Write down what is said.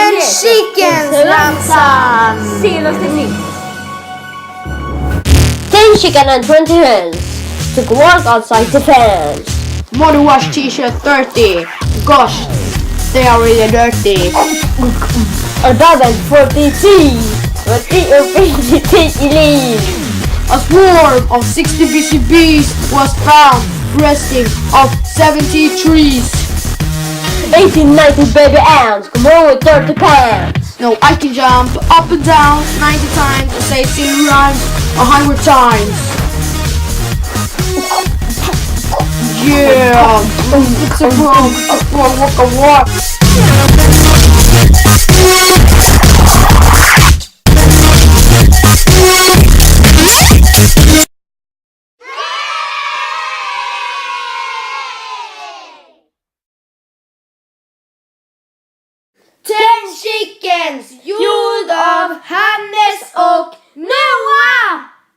10 chickens ramsan! Senaste nytt. 10 chicken and 20 hens took a walk outside the fence. Mother wash t-shirt 30. Gosh, they are really dirty. A dog and 40 teeth. But your teeth lean. A swarm of 60 busy bees was found resting of 70 trees. 1890 baby ants come home with 30 pounds. No, I can jump up and down 90 times and say 2 rhymes 100 times. Yeah, it's a walk. Chickens! You